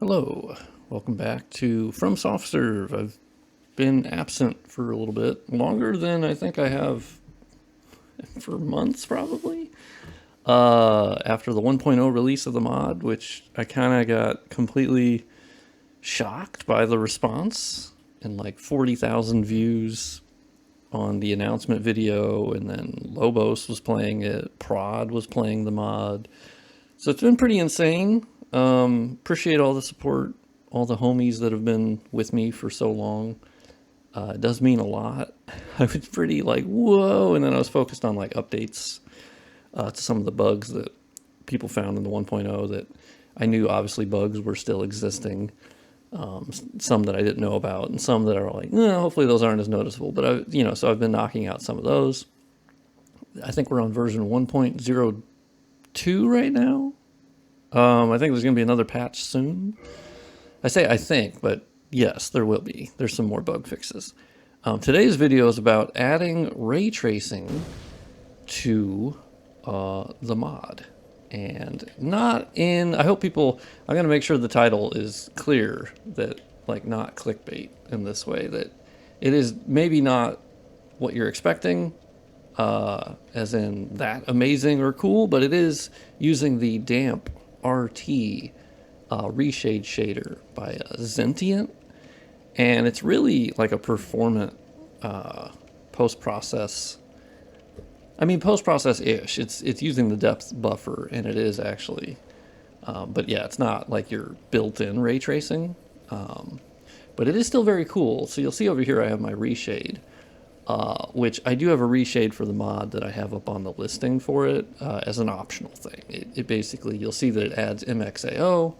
Hello, welcome back to From Soft Serve. I've been absent for a little bit, longer than I think I have for months probably. After the 1.0 release of the mod, which I kind of got completely shocked by the response, and like 40,000 views on the announcement video, and then Lobos was playing it, Prod was playing the mod. So it's been pretty insane. Appreciate all the support, all the homies that have been with me for so long. It does mean a lot. I was pretty like, whoa, and then I was focused on like updates to some of the bugs that people found in the 1.0 that I knew obviously bugs were still existing. Some that I didn't know about, and some that are like, no, hopefully those aren't as noticeable. But so I've been knocking out some of those. I think we're on version 1.02 right now. I think there's going to be another patch soon. I say I think, but yes, there will be. There's some more bug fixes. Today's video is about adding ray tracing to the mod. And not in, I hope people, I'm going to make sure the title is clear, that like not clickbait in this way, that it is maybe not what you're expecting, as in that amazing or cool, but it is using the damp RT reshade shader by Zentient, and it's really like a performant post-process. I mean, post-process-ish. It's using the depth buffer, and it is actually, but yeah, it's not like your built-in ray tracing, but it is still very cool. So you'll see over here I have my reshade, which I do have a reshade for the mod that I have up on the listing for it as an optional thing. It basically, you'll see that it adds MXAO,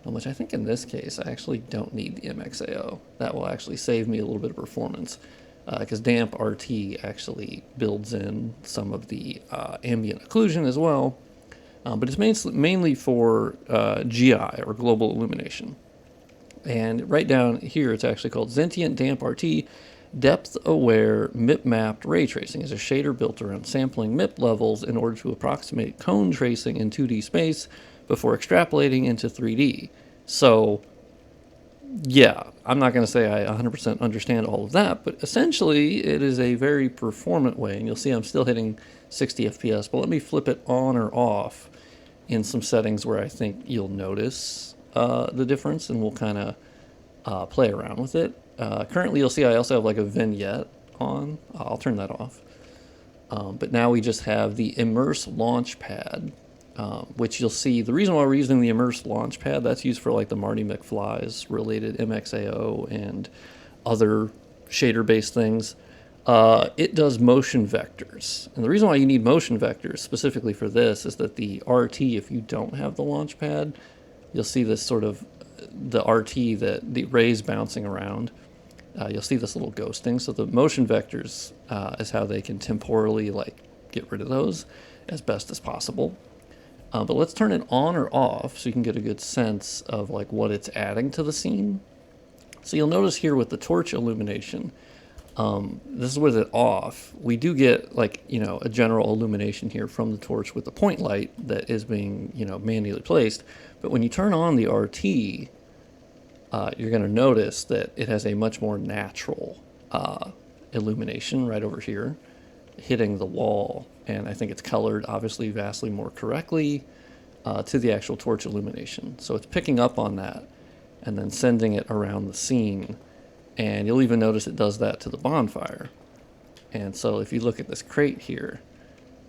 which I think in this case I actually don't need the MXAO. That will actually save me a little bit of performance, because damp RT actually builds in some of the ambient occlusion as well, but it's mainly for GI, or global illumination. And right down here it's actually called Zentient Damp RT Depth-Aware MIP-Mapped Ray Tracing. Is a shader built around sampling MIP levels in order to approximate cone tracing in 2D space before extrapolating into 3D. So yeah, I'm not going to say I 100% understand all of that, but essentially it is a very performant way, and you'll see I'm still hitting 60 FPS, but let me flip it on or off in some settings where I think you'll notice the difference, and we'll kind of play around with it. Currently you'll see I also have like a vignette on. I'll turn that off. But now we just have the Immerse Launchpad, which you'll see, the reason why we're using the Immerse Launchpad, that's used for like the Marty McFly's related MXAO and other shader-based things. It does motion vectors. And the reason why you need motion vectors specifically for this is that the RT, if you don't have the Launchpad, you'll see this sort of, the RT, that the rays bouncing around. You'll see this little ghosting. So the motion vectors is how they can temporally like get rid of those as best as possible. But let's turn it on or off so you can get a good sense of like what it's adding to the scene. So you'll notice here with the torch illumination, this is with it off. We do get like, a general illumination here from the torch with the point light that is being, manually placed. But when you turn on the RT, you're going to notice that it has a much more natural illumination right over here, hitting the wall. And I think it's colored, obviously, vastly more correctly to the actual torch illumination. So it's picking up on that and then sending it around the scene. And you'll even notice it does that to the bonfire. And so if you look at this crate here,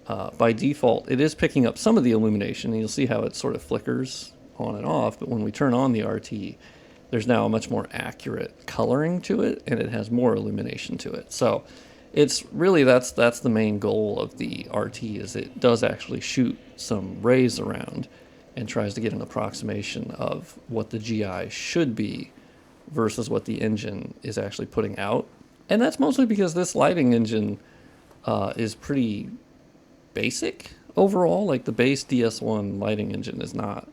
by default, it is picking up some of the illumination. And you'll see how it sort of flickers on and off. But when we turn on the RT, there's now a much more accurate coloring to it, and it has more illumination to it. So it's really, that's the main goal of the RT, is it does actually shoot some rays around and tries to get an approximation of what the GI should be versus what the engine is actually putting out. And that's mostly because this lighting engine is pretty basic overall. Like the base DS1 lighting engine is not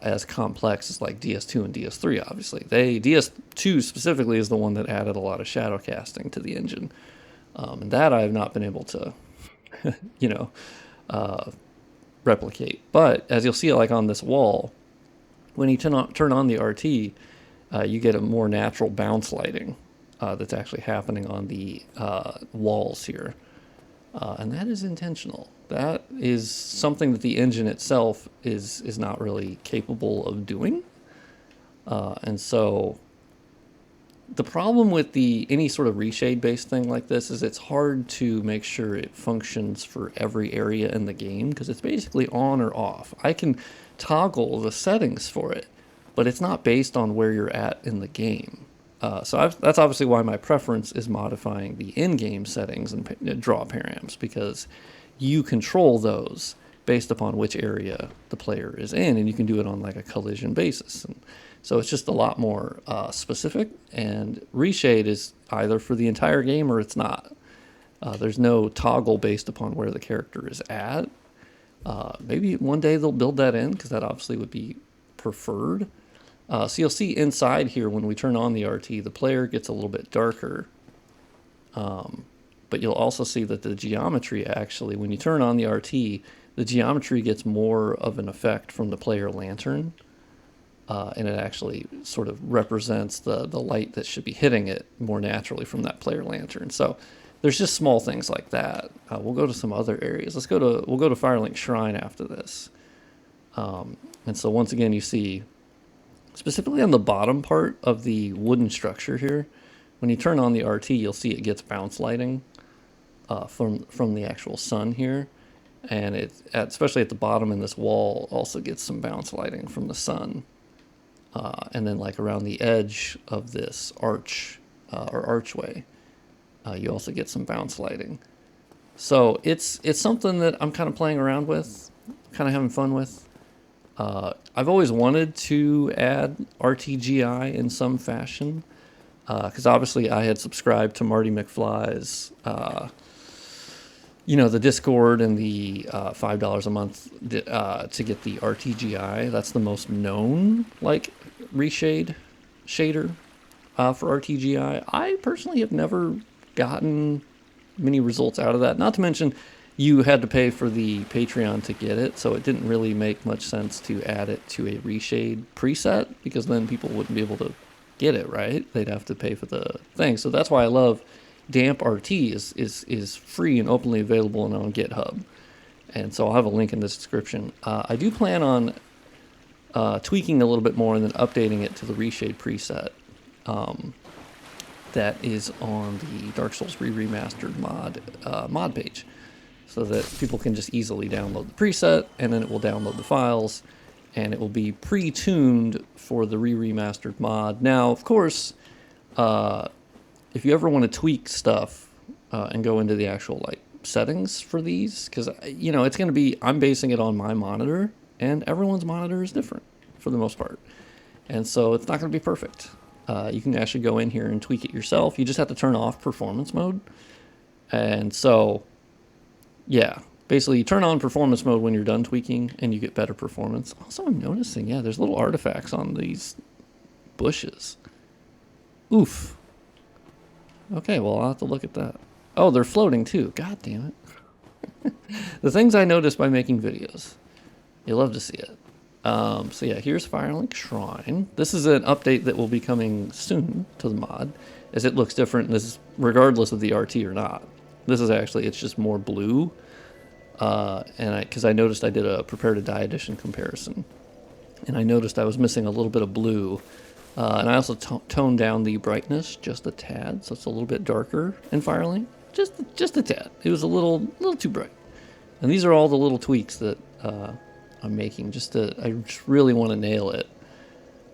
as complex as like DS2 and DS3, obviously. DS2 specifically is the one that added a lot of shadow casting to the engine. And that I have not been able to, replicate. But as you'll see, like on this wall, When you turn on the RT, you get a more natural bounce lighting that's actually happening on the walls here. And that is intentional. That is something that the engine itself is not really capable of doing. And so the problem with any sort of reshade based thing like this is it's hard to make sure it functions for every area in the game, because it's basically on or off. I can toggle the settings for it, but it's not based on where you're at in the game. So that's obviously why my preference is modifying the in-game settings and draw params, because you control those based upon which area the player is in, and you can do it on like a collision basis. And so it's just a lot more specific, and reshade is either for the entire game or it's not. There's no toggle based upon where the character is at. Maybe one day they'll build that in, because that obviously would be preferred. So you'll see inside here, when we turn on the RT, the player gets a little bit darker. But you'll also see that the geometry actually, when you turn on the RT, the geometry gets more of an effect from the player lantern. And it actually sort of represents the light that should be hitting it more naturally from that player lantern. So there's just small things like that. We'll go to some other areas. We'll go to Firelink Shrine after this. And so once again, you see, specifically on the bottom part of the wooden structure here, when you turn on the RT, you'll see it gets bounce lighting from the actual sun here. And especially at the bottom in this wall, also gets some bounce lighting from the sun. And then like around the edge of this arch or archway, you also get some bounce lighting. So it's something that I'm kind of playing around with, kind of having fun with. I've always wanted to add RTGI in some fashion, because obviously I had subscribed to Marty McFly's, the Discord and the $5 a month to get the RTGI. That's the most known reshade shader for RTGI. I personally have never gotten many results out of that. Not to mention, you had to pay for the Patreon to get it, so it didn't really make much sense to add it to a reshade preset, because then people wouldn't be able to get it, right? They'd have to pay for the thing. So that's why I love Damp RT is free and openly available and on GitHub. And so I'll have a link in the description. I do plan on tweaking a little bit more and then updating it to the reshade preset that is on the Dark Souls Re-Remastered mod page, so that people can just easily download the preset, and then it will download the files, and it will be pre-tuned for the Re-Remastered mod. Now, of course, if you ever want to tweak stuff and go into the actual settings for these, because it's going to be, I'm basing it on my monitor, and everyone's monitor is different for the most part, and so it's not going to be perfect. You can actually go in here and tweak it yourself. You just have to turn off performance mode, and so yeah, basically you turn on performance mode when you're done tweaking, and you get better performance. Also, I'm noticing, there's little artifacts on these bushes. Oof. Okay, well, I'll have to look at that. Oh, they're floating too. God damn it. The things I notice by making videos. You'll love to see it. So yeah, here's Firelink Shrine. This is an update that will be coming soon to the mod, as it looks different. This is regardless of the RT or not. This is actually, it's just more blue. Because I noticed I did a Prepare to Die edition comparison, and I noticed I was missing a little bit of blue. And I also toned down the brightness just a tad, so it's a little bit darker in Firelink. Just a tad. It was a little too bright. And these are all the little tweaks that I'm making. I just really want to nail it.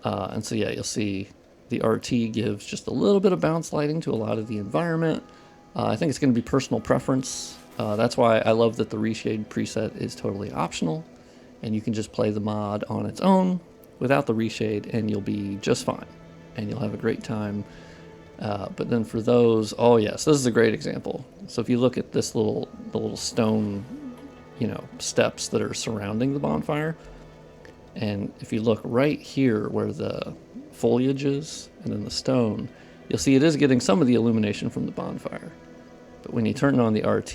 And so yeah, you'll see the RT gives just a little bit of bounce lighting to a lot of the environment. I think it's going to be personal preference. That's why I love that the reshade preset is totally optional, and you can just play the mod on its own without the reshade, and you'll be just fine, and you'll have a great time. But then for those, oh yes, this is a great example. So if you look at the little stone, steps that are surrounding the bonfire, and if you look right here where the foliage is, and then the stone, you'll see it is getting some of the illumination from the bonfire. But when you turn on the RT,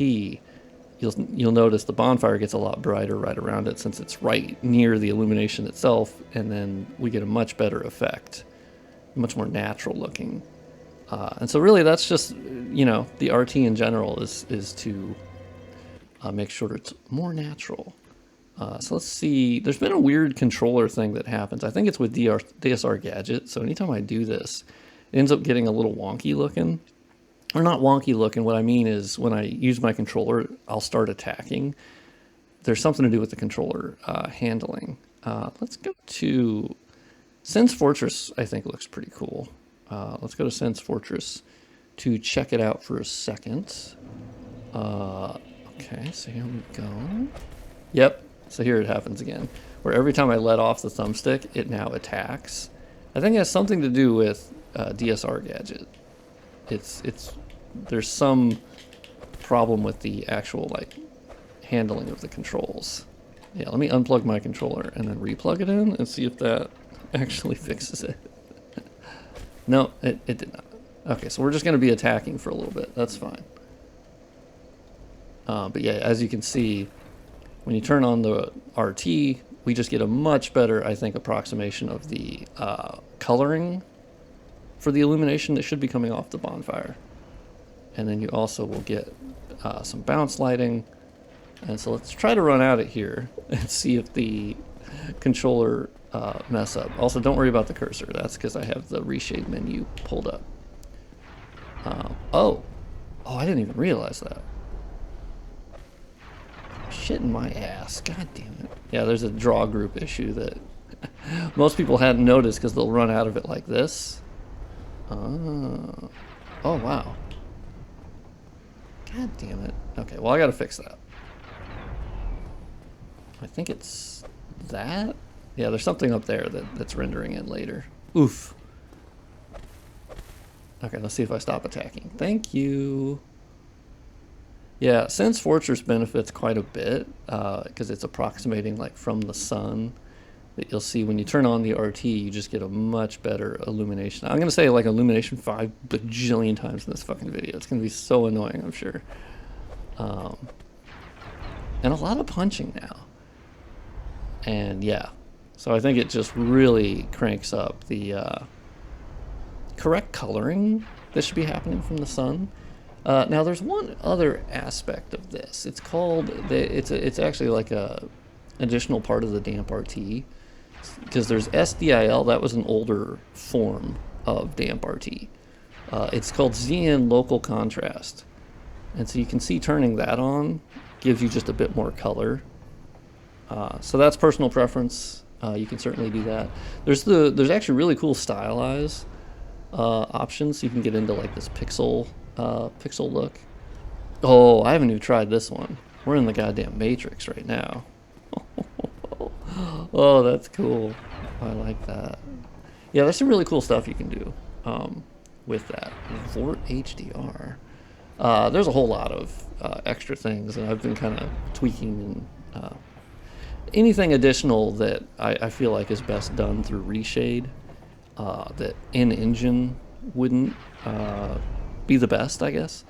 you'll you'll notice the bonfire gets a lot brighter right around it since it's right near the illumination itself, and then we get a much better effect, much more natural looking. And so really that's just, the RT in general is to make sure it's more natural. So let's see, there's been a weird controller thing that happens. I think it's with DSR Gadget. So anytime I do this, it ends up getting a little wonky looking. Or not wonky looking, what I mean is when I use my controller, I'll start attacking. There's something to do with the controller handling. Let's go to Sen's Fortress. I think looks pretty cool. Let's go to Sen's Fortress to check it out for a second. Okay, so here we go. Yep, so here it happens again, where every time I let off the thumbstick, it now attacks. I think it has something to do with DSR Gadget. There's some problem with the actual handling of the controls. Yeah, let me unplug my controller and then replug it in and see if that actually fixes it. No, it did not. Okay, so we're just going to be attacking for a little bit. That's fine. But yeah, as you can see, when you turn on the RT, we just get a much better, I think, approximation of the coloring for the illumination that should be coming off the bonfire. And then you also will get some bounce lighting. And so let's try to run out of here and see if the controller mess up. Also, don't worry about the cursor. That's because I have the reshade menu pulled up. Oh, I didn't even realize that. Shit in my ass. God damn it. Yeah, there's a draw group issue that most people hadn't noticed because they'll run out of it like this. Oh, wow. God damn it. Okay, well, I gotta fix that. I think it's that? Yeah, there's something up there that's rendering it later. Oof. Okay, let's see if I stop attacking. Thank you. Yeah, Sen's Fortress benefits quite a bit because it's approximating from the sun. That you'll see when you turn on the RT, you just get a much better illumination. I'm going to say illumination 5 bajillion times in this fucking video. It's going to be so annoying, I'm sure. And a lot of punching now. And yeah, so I think it just really cranks up the correct coloring that should be happening from the sun. Now there's one other aspect of this. It's called, it's actually like a additional part of the damp RT. Because there's SDIL, that was an older form of damp RT. It's called ZN Local Contrast. And so you can see turning that on gives you just a bit more color. So that's personal preference. You can certainly do that. There's actually really cool stylize options. So you can get into this pixel look. Oh, I haven't even tried this one. We're in the goddamn Matrix right now. Oh, that's cool. I like that. Yeah, there's some really cool stuff you can do with that. Vort HDR. There's a whole lot of extra things, and I've been kind of tweaking and anything additional that I feel like is best done through reshade that in-engine wouldn't be the best, I guess.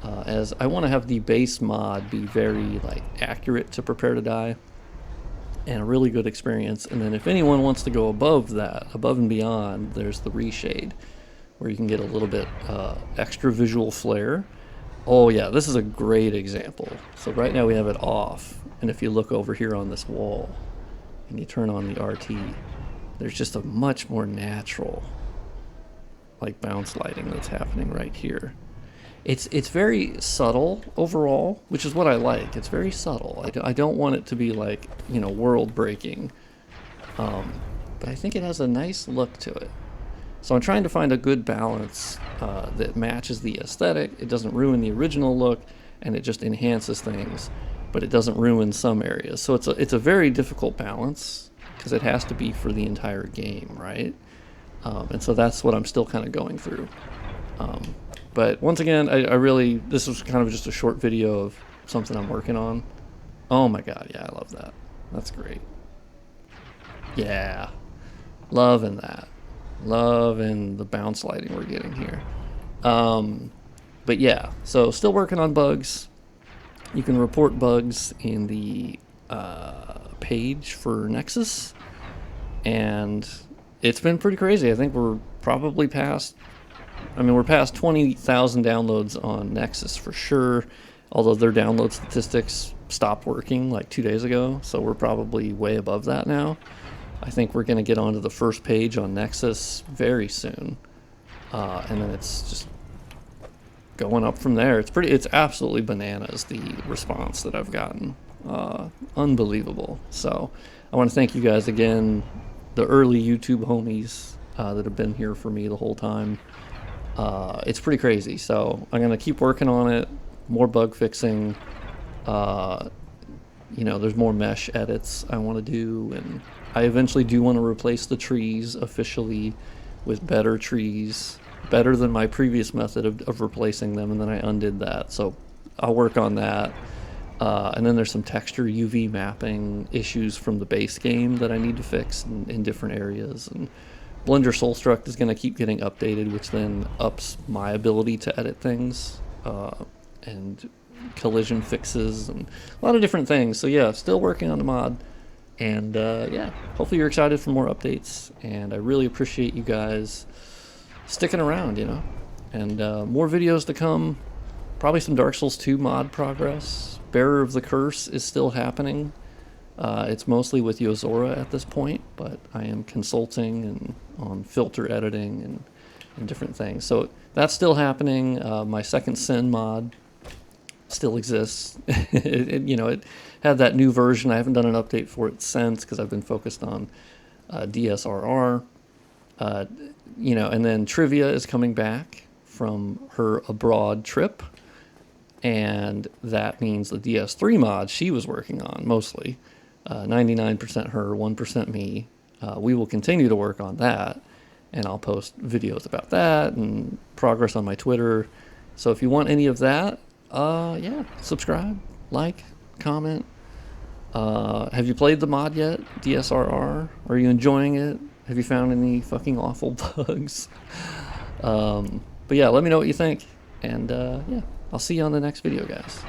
As I want to have the base mod be very accurate to Prepare to Die. And a really good experience. And then if anyone wants to go above that, above and beyond, there's the reshade, where you can get a little bit extra visual flair. Oh yeah, this is a great example. So right now we have it off, and if you look over here on this wall, and you turn on the RT, there's just a much more natural, bounce lighting that's happening right here. It's very subtle overall, which is what I like. It's very subtle. I don't want it to be world breaking, but I think it has a nice look to it. So I'm trying to find a good balance that matches the aesthetic. It doesn't ruin the original look, and it just enhances things, but it doesn't ruin some areas. So it's a very difficult balance because it has to be for the entire game, right? And so that's what I'm still kind of going through. But once again, this was kind of just a short video of something I'm working on. Oh my god, yeah, I love that. That's great. Yeah, loving that. Loving the bounce lighting we're getting here. But yeah, so still working on bugs. You can report bugs in the page for Nexus, and it's been pretty crazy. I think we're probably past, we're past 20,000 downloads on Nexus for sure, although their download statistics stopped working like 2 days ago, so we're probably way above that now. I think we're going to get onto the first page on Nexus very soon, and then it's just going up from there. It's absolutely bananas, the response that I've gotten. Unbelievable. So I want to thank you guys again, the early YouTube homies that have been here for me the whole time. It's pretty crazy. So I'm going to keep working on it, more bug fixing. There's more mesh edits I want to do, and I eventually do want to replace the trees officially with better trees, better than my previous method of replacing them, and then I undid that. So I'll work on that. And then there's some texture UV mapping issues from the base game that I need to fix in different areas. And Blender Soulstruct is going to keep getting updated, which then ups my ability to edit things, and collision fixes and a lot of different things. So yeah, still working on the mod. And yeah, hopefully you're excited for more updates. And I really appreciate you guys sticking around, and more videos to come. Probably some Dark Souls 2 mod progress. Bearer of the Curse is still happening. It's mostly with Yozora at this point, but I am consulting and on filter editing and different things. So that's still happening. My Second Sin mod still exists. It had that new version. I haven't done an update for it since because I've been focused on DSRR. And then Trivia is coming back from her abroad trip, and that means the DS3 mod she was working on mostly, 99% her, 1% me. We will continue to work on that, and I'll post videos about that and progress on my Twitter. So if you want any of that, yeah, subscribe, like, comment. Have you played the mod yet, DSRR? Are you enjoying it? Have you found any fucking awful bugs? But yeah, let me know what you think. And yeah, I'll see you on the next video, guys.